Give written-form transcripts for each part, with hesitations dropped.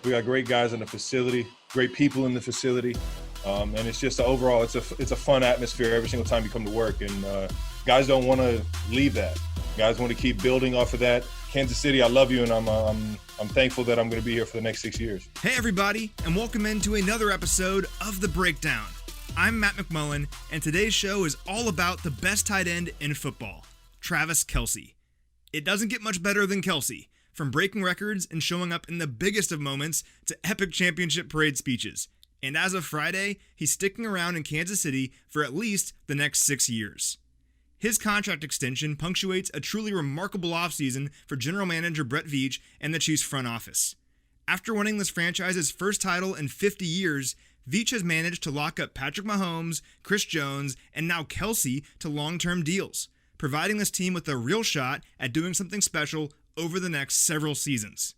We got great guys in the facility, great people in the facility. And it's just overall, it's a fun atmosphere every single time you come to work. And guys don't want to leave that. Guys want to keep building off of that. Kansas City, I love you, and I'm thankful that I'm going to be here for the next 6 years. Hey everybody, and welcome into another episode of The Breakdown. I'm Matt McMullen, and today's show is all about the best tight end in football, Travis Kelce. It doesn't get much better than Kelce, from breaking records and showing up in the biggest of moments to epic championship parade speeches. And as of Friday, he's sticking around in Kansas City for at least the next 6 years. His contract extension punctuates a truly remarkable offseason for general manager Brett Veach and the Chiefs front office. After winning this franchise's first title in 50 years, Veach has managed to lock up Patrick Mahomes, Chris Jones, and now Kelce to long-term deals, providing this team with a real shot at doing something special over the next several seasons.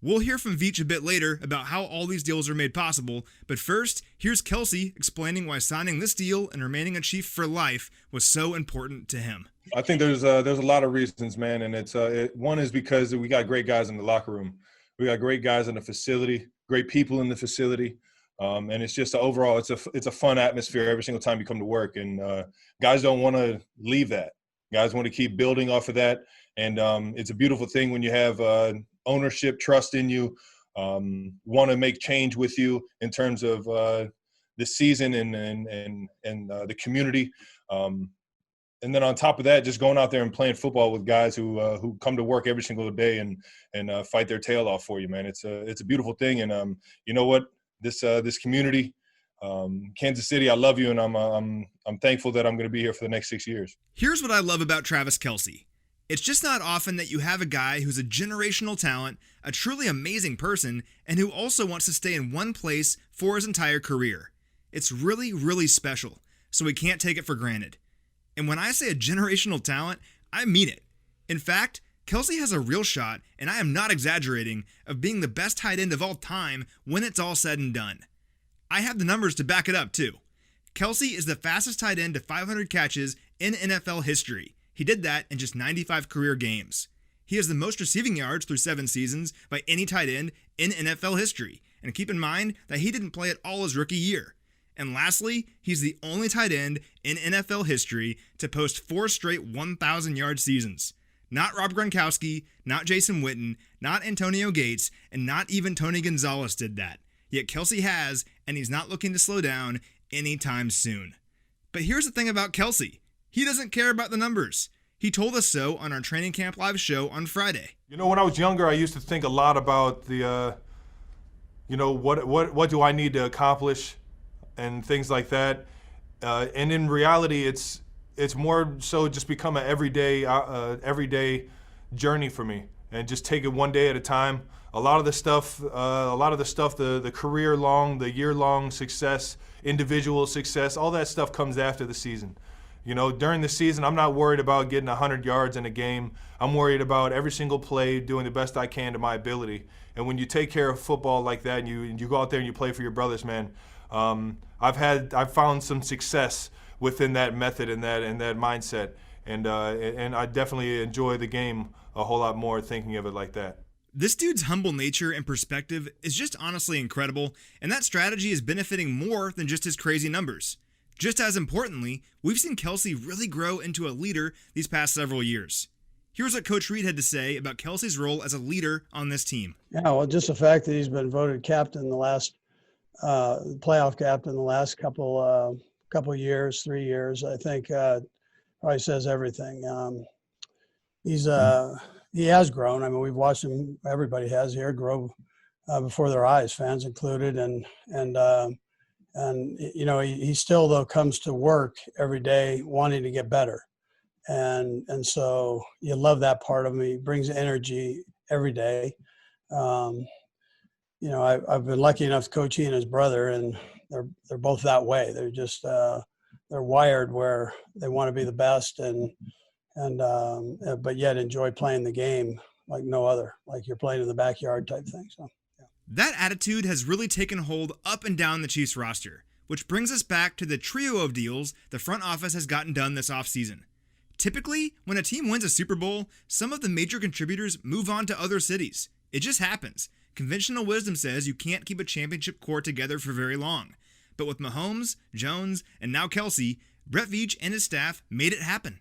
We'll hear from Veach a bit later about how all these deals are made possible, but first, here's Kelce explaining why signing this deal and remaining a Chief for life was so important to him. I think there's a lot of reasons, man, and one is because we got great guys in the locker room. We got great guys in the facility, great people in the facility. And it's just overall, it's a fun atmosphere every single time you come to work. And guys don't want to leave that. Guys want to keep building off of that. And it's a beautiful thing when you have ownership, trust in you, want to make change with you in terms of the season and the community. And then on top of that, just going out there and playing football with guys who come to work every single day and fight their tail off for you, man. It's a beautiful thing. And you know what? This community, Kansas City, I love you, and I'm thankful that I'm going to be here for the next 6 years. Here's what I love about Travis Kelce. It's just not often that you have a guy who's a generational talent, a truly amazing person, and who also wants to stay in one place for his entire career. It's really, really special, so we can't take it for granted. And when I say a generational talent, I mean it. In fact, Kelce has a real shot, and I am not exaggerating, of being the best tight end of all time when it's all said and done. I have the numbers to back it up, too. Kelce is the fastest tight end to 500 catches in NFL history. He did that in just 95 career games. He has the most receiving yards through 7 seasons by any tight end in NFL history. And keep in mind that he didn't play at all his rookie year. And lastly, he's the only tight end in NFL history to post 4 straight 1,000-yard seasons. Not Rob Gronkowski, not Jason Witten, not Antonio Gates, and not even Tony Gonzalez did that. Yet Kelce has, and he's not looking to slow down anytime soon. But here's the thing about Kelce. He doesn't care about the numbers. He told us so on our Training Camp Live show on Friday. You know, when I was younger, I used to think a lot about the, what do I need to accomplish and things like that. And in reality, it's more so just become an everyday journey for me, and just take it one day at a time. A lot of the stuff, the career long, the year long success, individual success, all that stuff comes after the season. You know, during the season, I'm not worried about getting 100 yards in a game. I'm worried about every single play, doing the best I can to my ability. And when you take care of football like that, and you go out there and you play for your brothers, man, I've found some success within that method and that mindset, and I definitely enjoy the game a whole lot more thinking of it like that. This dude's humble nature and perspective is just honestly incredible, and that strategy is benefiting more than just his crazy numbers. Just as importantly, we've seen Kelce really grow into a leader these past several years. Here's what Coach Reid had to say about Kelce's role as a leader on this team. Yeah, well, just the fact that he's been voted captain the last playoff captain the last couple years, 3 years, I think probably says everything. He has grown. I mean, we've watched him. Everybody has here grow before their eyes, fans included, and you know, he still though comes to work every day wanting to get better, and so you love that part of him. He brings energy every day. You know, I've been lucky enough to coach he and his brother, and they're both that way. They're just they're wired where they want to be the best, and but yet enjoy playing the game like no other, like you're playing in the backyard type thing. So. That attitude has really taken hold up and down the Chiefs roster, which brings us back to the trio of deals the front office has gotten done this offseason. Typically, when a team wins a Super Bowl, some of the major contributors move on to other cities. It just happens. Conventional wisdom says you can't keep a championship core together for very long. But with Mahomes, Jones, and now Kelce, Brett Veach and his staff made it happen.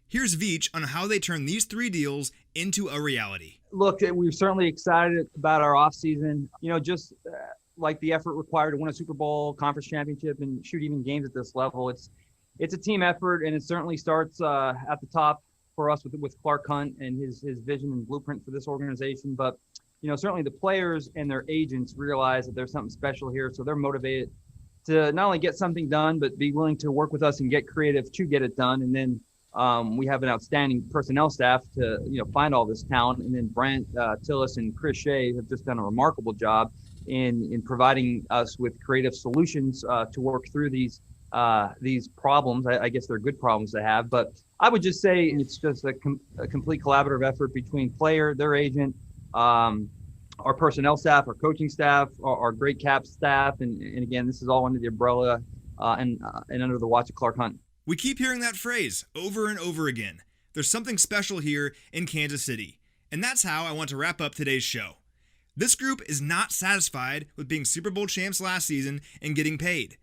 Here's Veach on how they turned these 3 deals into a reality. Look, we're certainly excited about our offseason. Just like the effort required to win a Super Bowl, conference championship, and shoot even games at this level. It's a team effort, and it certainly starts at the top for us with Clark Hunt and his vision and blueprint for this organization. But certainly the players and their agents realize that there's something special here, so they're motivated to not only get something done, but be willing to work with us and get creative to get it done. And then we have an outstanding personnel staff to find all this talent. And then Brant Tillis and Chris Shea have just done a remarkable job in providing us with creative solutions to work through these problems. I guess they're good problems to have, but I would just say it's just a complete collaborative effort between player, their agent, our personnel staff, our coaching staff, our great cap staff, and again, this is all under the umbrella and under the watch of Clark Hunt. We keep hearing that phrase over and over again. There's something special here in Kansas City, and that's how I want to wrap up today's show. This group is not satisfied with being Super Bowl champs last season and getting paid.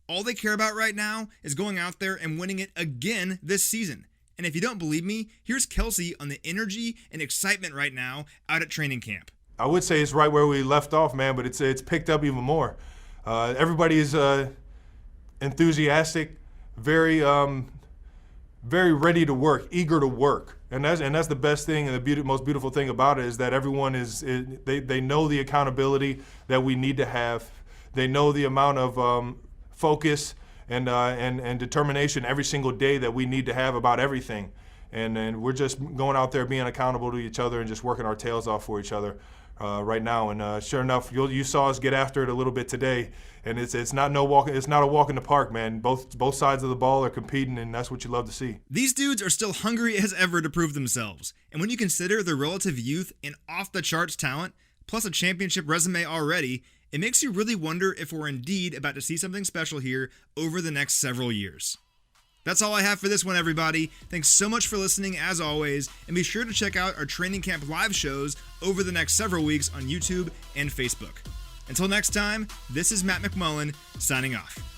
All they care about right now is going out there and winning it again this season. And if you don't believe me, here's Kelce on the energy and excitement right now out at training camp. I would say it's right where we left off, man, but it's picked up even more. Everybody is enthusiastic, very ready to work, eager to work, and that's the best thing and the most beautiful thing about it is that everyone they know the accountability that we need to have. They know the amount of focus and determination every single day that we need to have about everything, and we're just going out there being accountable to each other and just working our tails off for each other right now. And sure enough, you saw us get after it a little bit today, and it's not a walk in the park, man. Both sides of the ball are competing, and that's what you love to see. These dudes are still hungry as ever to prove themselves, and when you consider their relative youth and off the charts talent, plus a championship resume already, it makes you really wonder if we're indeed about to see something special here over the next several years. That's all I have for this one, everybody. Thanks so much for listening, as always, and be sure to check out our training camp live shows over the next several weeks on YouTube and Facebook. Until next time, this is Matt McMullen, signing off.